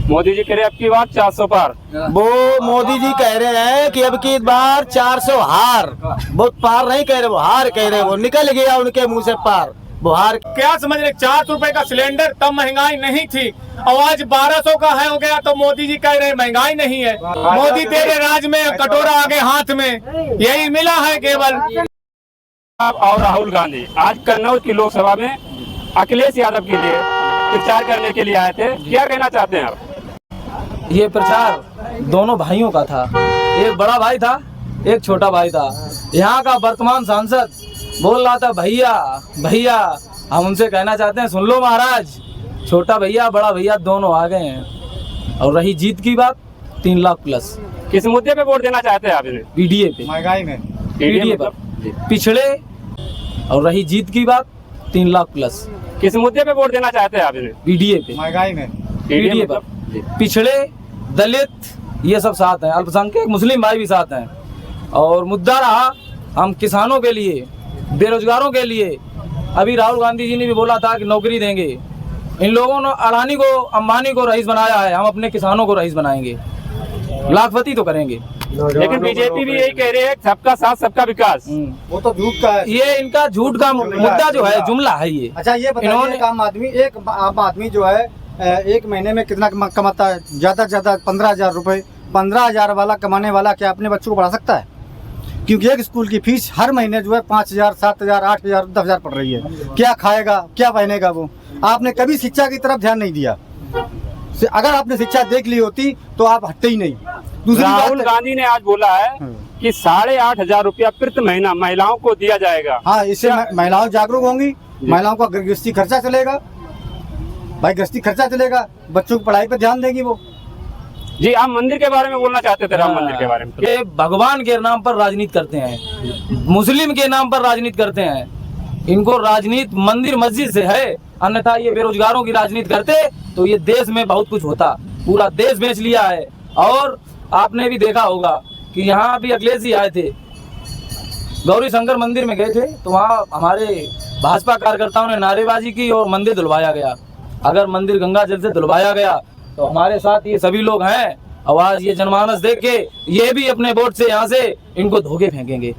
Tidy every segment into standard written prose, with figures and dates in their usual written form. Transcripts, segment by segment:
मोदी जी कह रहे अब की बार 400 पार। वो मोदी जी कह रहे हैं कि अब की बार 400 हार, वो पार नहीं कह रहे, वो हार कह रहे, वो निकल गया उनके मुंह से पार, वो हार। क्या समझ रहे, 400 रुपए का सिलेंडर तब महंगाई नहीं थी, आज 1200 का है हो गया, तो मोदी जी कह रहे महंगाई नहीं है। मोदी तेरे राज में कटोरा आगे हाथ में, यही मिला है केवल। और राहुल गांधी आज कन्नौज की लोकसभा में अखिलेश यादव के लिए प्रचार करने के लिए आए थे, क्या कहना चाहते हैं आप? ये प्रचार दोनों भाइयों का था, एक बड़ा भाई था, एक छोटा भाई था। यहाँ का वर्तमान सांसद बोल रहा था भैया भैया, हम उनसे कहना चाहते हैं सुन लो महाराज, छोटा भैया बड़ा भैया दोनों आ गए हैं। और रही जीत की बात, 3 लाख प्लस। किस मुद्दे पे वोट देना चाहते हैं आप इन्हें? पीडीए पे, महंगाई में पीडीए पर पिछड़े। और रही जीत की बात, 3 लाख प्लस। किस मुद्दे पे वोट देना चाहते हैं आप इन्हें? पीडीए पे, महंगाई में पीडीए पर पिछड़े, दलित, ये सब साथ हैं, अल्पसंख्यक मुस्लिम भाई भी साथ हैं। और मुद्दा रहा हम किसानों के लिए, बेरोजगारों के लिए। अभी राहुल गांधी जी ने भी बोला था कि नौकरी देंगे। इन लोगों ने अडानी को, अंबानी को रईस बनाया है, हम अपने किसानों को रईस बनाएंगे, लाखपति तो करेंगे। लेकिन बीजेपी भी यही कह रही है सबका साथ सबका विकास। वो तो झूठ का है। ये इनका झूठ का मुद्दा जो है, जुमला है ये। अच्छा ये बताइए, एक आम आदमी जो है एक महीने में कितना कमाता है? ज्यादा से ज्यादा 15,000 रुपए। 15,000 वाला कमाने वाला क्या अपने बच्चों को पढ़ा सकता है? क्योंकि एक स्कूल की फीस हर महीने जो है 5,000, 7,000, 8,000, 10,000 पड़ रही है। क्या खाएगा, क्या पहनेगा वो? आपने कभी शिक्षा की तरफ ध्यान नहीं दिया। अगर आपने शिक्षा देख ली होती तो आप हटते ही नहीं। राहुल गांधी ने आज बोला है कि 8,500 रुपया प्रति महीना महिलाओं को दिया जाएगा। हाँ, इससे महिलाओं जागरूक होंगी, महिलाओं का गृहस्थी खर्चा चलेगा, भाई गृहस्थी खर्चा चलेगा, बच्चों की पढ़ाई पर ध्यान देगी वो। जी, आप मंदिर के बारे में बोलना चाहते थे, राम मंदिर के बारे में। ये भगवान के नाम पर राजनीति करते हैं, मुस्लिम के नाम पर राजनीति करते हैं। इनको राजनीति मंदिर मस्जिद से है, अन्यथा ये बेरोजगारों की राजनीति करते तो ये देश में बहुत कुछ होता। पूरा देश बेच लिया है। और आपने भी देखा होगा कि यहाँ भी अखिलेश जी आए थे, गौरी शंकर मंदिर में गए थे, तो वहाँ हमारे भाजपा कार्यकर्ताओं ने नारेबाजी की और मंदिर धुलवाया गया। अगर मंदिर गंगा जल से धुलवाया गया तो हमारे साथ ये सभी लोग हैं। आवाज ये जनमानस देख के ये भी अपने वोट से यहाँ से इनको धोखे फेंकेंगे।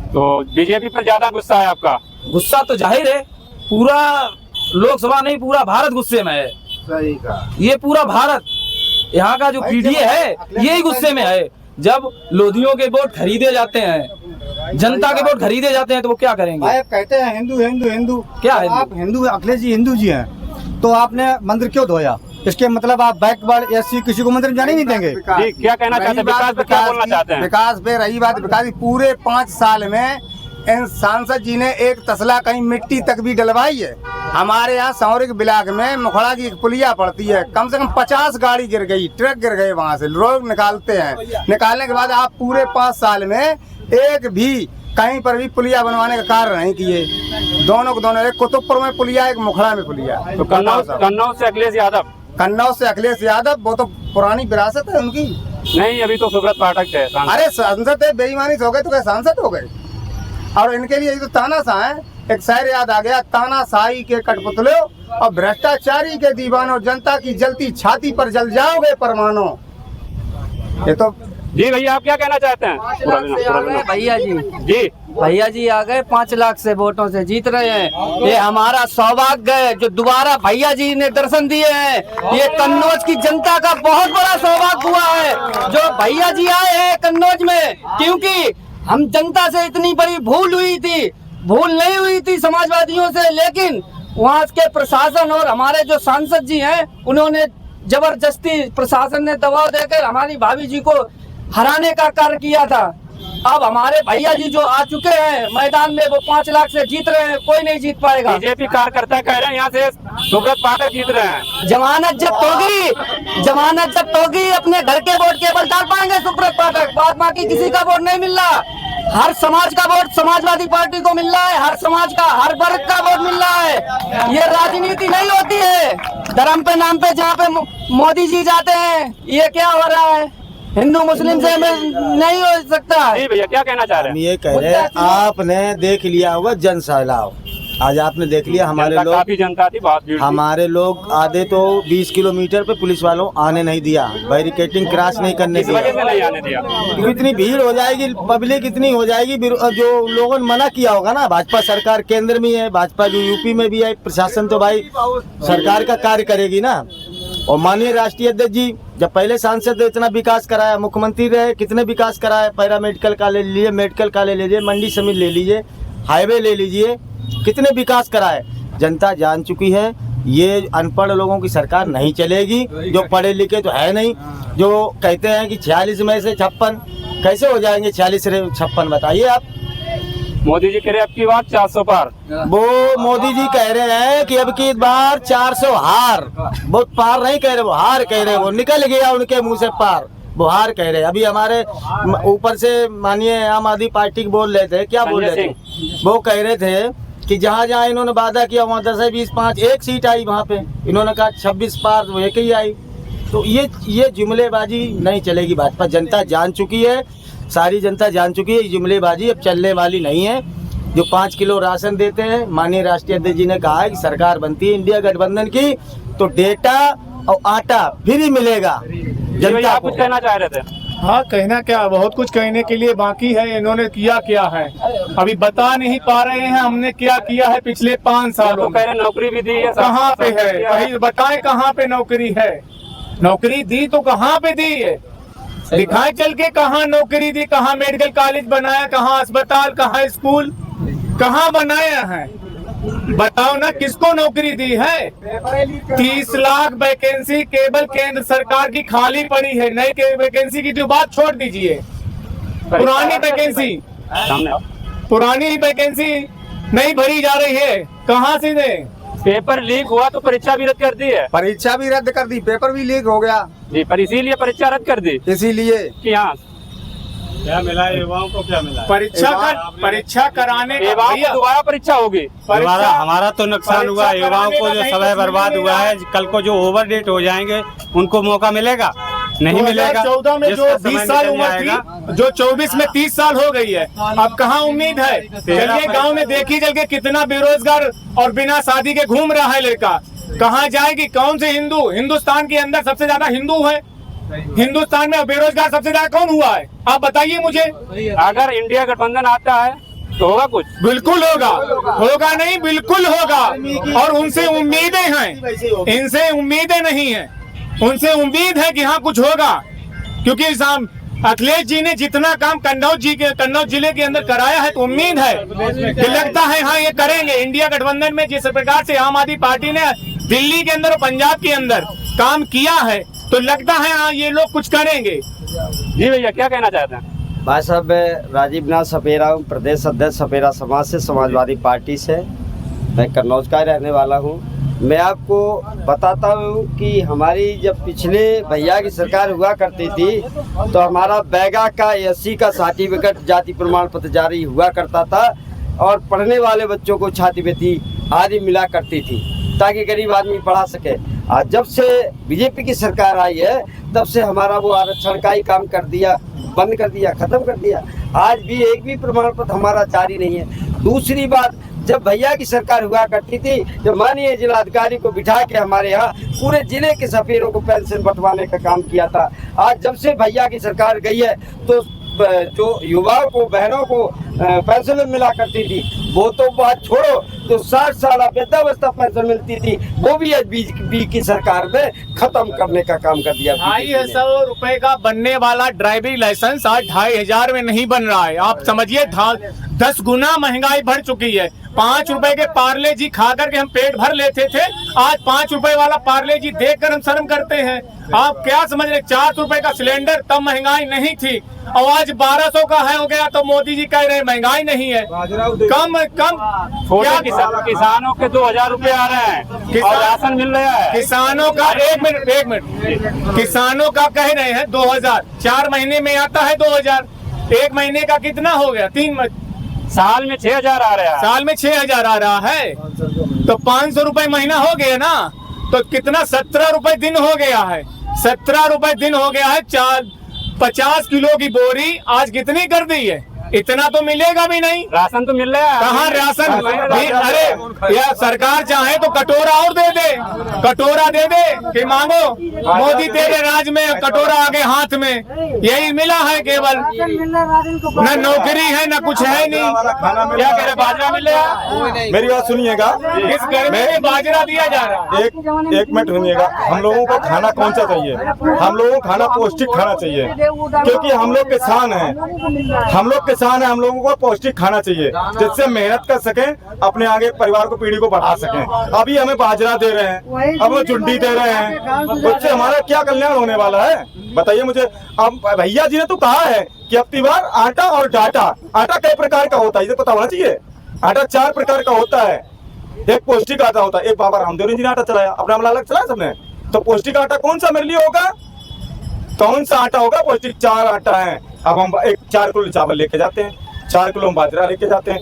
तो बीजेपी पर ज्यादा गुस्सा है आपका? गुस्सा तो जाहिर है, पूरा लोकसभा नहीं पूरा भारत गुस्से में है। सही कहा। ये पूरा भारत, यहाँ का जो पीडीए है यही गुस्से में है। जब लोधियों के वोट खरीदे जाते हैं, जनता के वोट खरीदे जाते हैं, तो वो क्या करेंगे? भाई आप कहते हैं हिंदू हिंदू हिंदू, क्या तो हिंदू? आप हिंदू, अखिलेश जी हिंदू जी हैं, तो आपने मंदिर क्यों धोया? इसके मतलब आप बैकवर्ड एससी किसी को मंदिर जाने नहीं देंगे? जी, क्या कहना चाहते हैं? विकास पे क्या बोलना चाहते हैं? विकास पे रही बात, विकास पूरे 5 साल में इन सांसद जी ने एक तसला कहीं मिट्टी तक भी डलवाई है। हमारे यहाँ सौरिक ब्लॉक में मुखड़ा की एक पुलिया पड़ती है, कम से कम 50 गाड़ी गिर गई, ट्रक गिर गए, वहाँ से लोग निकालते हैं। निकालने के बाद आप पूरे 5 साल में एक भी कहीं पर भी पुलिया बनवाने का कार्य नहीं किए। दोनों को दोनों, एक कुतुबपुर में पुलिया, एक मुखड़ा में पुलिया। तो कन्नौज से अखिलेश यादव, कन्नौज से अखिलेश यादव, वो तो पुरानी विरासत है उनकी। नहीं, अभी तो सुब्रत पाठक है सांसद। अरे सांसद है, बेईमानी से हो गए तो क्या सांसद हो गए? और इनके लिए तो तानाशाह है। एक शायर याद आ गया, तानाशाही के कठपुतले और भ्रष्टाचारी के दीवानों, जनता की जलती छाती पर जल जाओगे परमाणु। ये तो जी भैया, आप क्या कहना चाहते हैं? भैया जी, जी भैया जी आ गए 5 लाख से वोटों से जीत रहे हैं। ये हमारा सौभाग्य है जो दोबारा भैया जी ने दर्शन दिए हैं। ये कन्नौज की जनता का बहुत बड़ा सौभाग्य हुआ है जो भैया जी आए हैं कन्नौज में, क्योंकि हम जनता से इतनी बड़ी भूल नहीं हुई थी समाजवादियों से, लेकिन वहाँ के प्रशासन और हमारे जो सांसद जी हैं उन्होंने जबरदस्ती, प्रशासन ने दबाव देकर हमारी भाभी जी को हराने का कार्य किया था। अब हमारे भैया जी जो आ चुके हैं मैदान में, वो 5 लाख से जीत रहे हैं, कोई नहीं जीत पाएगा। बीजेपी कार्यकर्ता कह रहे हैं यहाँ से सुब्रत पाठक जीत रहे हैं। जमानत जब्त होगी, अपने घर के वोट केवल डाल पाएंगे सुब्रत पाठक, बाद बाकी किसी का वोट नहीं मिल रहा। हर समाज का वोट समाजवादी पार्टी को मिल रहा है, हर समाज का, हर वर्ग का वोट मिल रहा है। ये राजनीति नहीं होती है धर्म पे नाम पे, जहाँ पे मोदी जी जाते हैं। ये क्या हो रहा है? हिंदू मुस्लिम से नहीं हो सकता। जी भैया, क्या कहना चाह रहे हैं? हम ये कह रहे हैं, आपने देख लिया होगा जन सैलाब, आज आपने देख लिया हमारे जनता, लोग, काफी जनता थी, बहुत भीड़ थी। हमारे लोग आधे तो 20 किलोमीटर पे पुलिस वालों आने नहीं दिया, बैरिकेटिंग क्रॉस नहीं करने इस वजह दिया। से नहीं आने दिया। क्योंकि इतनी भीड़ हो जाएगी, पब्लिक इतनी हो जाएगी, जो लोगों ने मना किया होगा ना, भाजपा सरकार केंद्र में है, भाजपा जो यूपी में भी है, प्रशासन तो भाई सरकार का कार्य करेगी ना। और माननीय राष्ट्रीय अध्यक्ष जी जब पहले सांसद इतना विकास कराया, मुख्यमंत्री रहे, कितने विकास कराया, पैरा मेडिकल कॉलेज ले लीजिए, मेडिकल कॉलेज ले लीजिए, मंडी समिति ले लीजिए, हाईवे ले लीजिए, कितने विकास कराए। जनता जान चुकी है ये अनपढ़ लोगों की सरकार नहीं चलेगी। जो पढ़े लिखे तो है नहीं, जो कहते हैं कि 46 में से 56 कैसे हो जाएंगे, 46 से 56 बताइए आप। मोदी जी कह रहे अब की बात 400 पार। वो मोदी जी कह रहे हैं कि अब की बार 400 हार, वो पार नहीं कह रहे, वो हार कह रहे, वो निकल गया उनके मुंह से पार, वो हार कह रहे। अभी हमारे ऊपर से माननीय आम आदमी पार्टी के बोल रहे थे, क्या बोल रहे थे, वो कह रहे थे कि जहाँ जहाँ इन्होंने वादा किया वहाँ 10 20 5 एक सीट आई, वहाँ पे इन्होंने कहा 26 पार, वो एक ही आई। तो ये जुमलेबाजी नहीं चलेगी। भाजपा जनता जान चुकी है, सारी जनता जान चुकी है, ये जुमलेबाजी अब चलने वाली नहीं है। जो 5 किलो राशन देते हैं, माननीय राष्ट्रीय अध्यक्ष जी ने कहा है कि सरकार बनती है इंडिया गठबंधन की तो डेटा और आटा फ्री मिलेगा जनता आप को। कुछ कहना चाह रहे थे? हाँ, कहना क्या, बहुत कुछ कहने के लिए बाकी है। इन्होंने किया क्या है अभी बता नहीं पा रहे हैं, हमने क्या किया है पिछले 5 तो सालों कह में। रहे नौकरी भी दी है, कहाँ पे है, कहीं बताएं कहाँ पे नौकरी है। नौकरी दी तो कहाँ पे दी है, दिखाएं चल के कहाँ नौकरी दी, कहाँ मेडिकल कॉलेज बनाया, कहाँ अस्पताल, कहाँ स्कूल, कहाँ बनाया है, बताओ ना किसको नौकरी दी है। 30 लाख वैकेंसी केवल केंद्र सरकार की खाली पड़ी है, नई वैकेंसी की जो बात छोड़ दीजिए, पुरानी वैकेंसी, सामने आओ। पुरानी वैकेंसी नहीं भरी जा रही है, कहाँ से दे। पेपर लीक हुआ तो परीक्षा भी रद्द कर दी है परीक्षा भी रद्द कर दी, पेपर भी लीक हो गया, जी, पर इसीलिए परीक्षा रद्द कर दी इसीलिए। कि हाँ क्या मिला युवाओं को, क्या मिला परीक्षा कराने का युवाओं को दोबारा परीक्षा होगी। हमारा तो नुकसान हुआ, युवाओं को जो समय बर्बाद हुआ है, कल को जो ओवर डेट हो जाएंगे उनको मौका मिलेगा, नहीं मिलेगा। 2014 में जो जिसका 20 समय साल निकल उम्र जाएगा। थी, जो 24 में 30 साल हो गई है, अब कहाँ उम्मीद है। चलिए गांव में देखी चल के कितना बेरोजगार और बिना शादी के घूम रहा है लड़का, कहाँ जाएगी, कौन से हिंदुस्तान के अंदर सबसे ज्यादा हिंदू है, हिंदुस्तान में बेरोजगार सबसे ज्यादा कौन हुआ है, आप बताइए मुझे। अगर इंडिया गठबंधन आता है तो होगा कुछ? बिल्कुल होगा, होगा नहीं बिल्कुल होगा। और उनसे उम्मीदें हैं, इनसे उम्मीदें नहीं है, उनसे उम्मीद है कि हाँ कुछ होगा। क्योंकि अखिलेश जी ने जितना काम कन्नौज जिले के अंदर कराया है, तो उम्मीद है कि लगता है हाँ ये करेंगे। इंडिया गठबंधन में जिस प्रकार से आम आदमी पार्टी ने दिल्ली के अंदर और पंजाब के अंदर काम किया है, तो लगता है हाँ ये लोग कुछ करेंगे। जी भैया, क्या कहना चाहते हैं? भाई साहब, मैं राजीव नाथ सपेरा हूँ, प्रदेश अध्यक्ष सपेरा समाज से, समाजवादी पार्टी से। मैं कन्नौज का रहने वाला हूँ। मैं आपको बताता हूँ कि हमारी जब पिछले भैया की सरकार हुआ करती थी तो हमारा बैगा का एससी का सर्टिफिकेट, जाति प्रमाण पत्र जारी हुआ करता था और पढ़ने वाले बच्चों को छात्रवृत्ति आदि मिला करती थी ताकि गरीब आदमी पढ़ा सके। आज जब से बीजेपी की सरकार आई है तब से हमारा वो आरक्षण का ही काम कर दिया, बंद कर दिया, खत्म कर दिया। आज भी एक भी प्रमाण पत्र हमारा जारी नहीं है। दूसरी बात, जब भैया की सरकार हुआ करती थी, जब माननीय जिलाधिकारी को बिठा के हमारे यहाँ पूरे जिले के सफेरों को पेंशन बंटवाने का काम किया था। आज जब से भैया की सरकार गई है तो जो युवाओं को, बहनों को पेंशन मिला करती थी वो तो बात छोड़ो, तो 60 साल वृद्धावस्था पेंशन मिलती थी वो भी आज बीजेपी की सरकार में खत्म करने का काम कर दिया। 250 रुपए का बनने वाला ड्राइविंग लाइसेंस आज 2500 में नहीं बन रहा है। आप समझिए 10 गुना महंगाई बढ़ चुकी है। 5 रुपए के पार्ले जी खा करके हम पेट भर लेते थे, आज 5 रुपए वाला पार्ले जी देख कर हम शर्म करते हैं। आप क्या समझ रहे, 400 रुपए का सिलेंडर तब महंगाई नहीं थी, और आज 1200 का है हो गया, तो मोदी जी कह रहे हैं महंगाई नहीं है। कम छोटे किसानों के 2000 रुपए आ रहे हैं और राशन मिल रहा है। किसानों का एक मिनट किसानों का कह रहे हैं 2000, 4 महीने में आता है 2000, 1 महीने का कितना हो गया, 3 साल में 6000 आ रहा है। साल में 6000 आ रहा है, तो 500 रुपए महीना हो गया ना, तो कितना 17 रुपए दिन हो गया है। 17 रुपए दिन हो गया है। 50 किलो की बोरी आज कितनी कर दी है, इतना तो मिलेगा भी नहीं। राशन तो मिल रहा है। कहाँ राशन? अरे या सरकार चाहे तो कटोरा और दे दे, कटोरा दे दे कि मांगो। मोदी तेरे राज में कटोरा आगे हाथ में, यही मिला है केवल। न नौकरी है न कुछ है नहीं। क्या कह रहे, बाजरा मिल रहा है? मेरी बात सुनिएगा, इस गर्मी में बाजरा दिया जा रहा है। एक मिनट सुनिएगा। हम लोगों को खाना कौन सा चाहिए? हम लोगों को खाना पौष्टिक खाना चाहिए, क्योंकि हम लोग किसान हैं। हम लोगों को पौष्टिक खाना चाहिए, जिससे मेहनत कर सकें, अपने आगे परिवार को, पीढ़ी को बढ़ा सकें। अभी हमें बाजरा दे रहे हैं, अब वो चुंडी दे रहे हैं, उससे हमारा क्या कल्याण होने वाला है बताइए मुझे। अब भैया जी ने तो कहा है कि अब की बार आटा और डाटा। आटा कई प्रकार का होता है, ये पता होना चाहिए। आटा 4 प्रकार का होता है। एक पौष्टिक आटा होता है। एक बाबा रामदेव जी ने आटा चलाया, अपना अलग चलाया सबने। तो पौष्टिक आटा कौन सा मेरे लिए होगा? कौन सा आटा होगा पौष्टिक? 4 आटा है। अब हम 4 किलो चावल लेके जाते हैं, 4 किलो हम बाजरा लेके जाते हैं,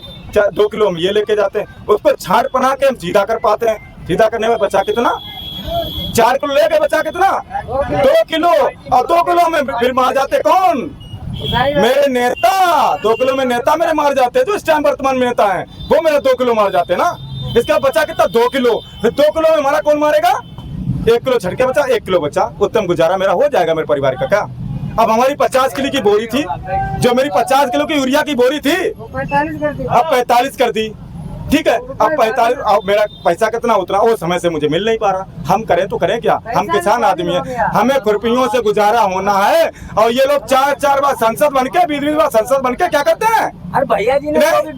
2 किलो हम ये लेके जाते हैं। उसको छांट बना के हम सीधा कर पाते हैं। सीधा करने में बचा कितना? 4 किलो लेके बचा कितना? 2 किलो। और 2 किलो में फिर मार जाते कौन? मेरे नेता। 2 किलो में नेता मेरे मार जाते हैं, जो इस टाइम वर्तमान में नेता है, वो मेरे 2 किलो मार जाते हैं ना। इसका बचा कितना? 2 किलो। फिर 2 किलो में हमारा कौन मारेगा? 1 किलो छटके बचा, 1 किलो बचा। उत्तम गुजारा मेरा हो जाएगा, मेरे परिवार का। क्या अब हमारी 50 किलो की बोरी थी, जो मेरी 50 किलो की यूरिया की बोरी थी, अब 45 कर दी। ठीक है, अब 45। अब मेरा पैसा कितना उतना वो समय से मुझे मिल नहीं पा रहा। हम करें तो करें क्या? हम किसान आदमी हैं, हमें खुरपियों से गुजारा होना है। और ये लोग 4 बार संसद बन के, 20 बार संसद बन के क्या करते हैं? अरे भैया जी ने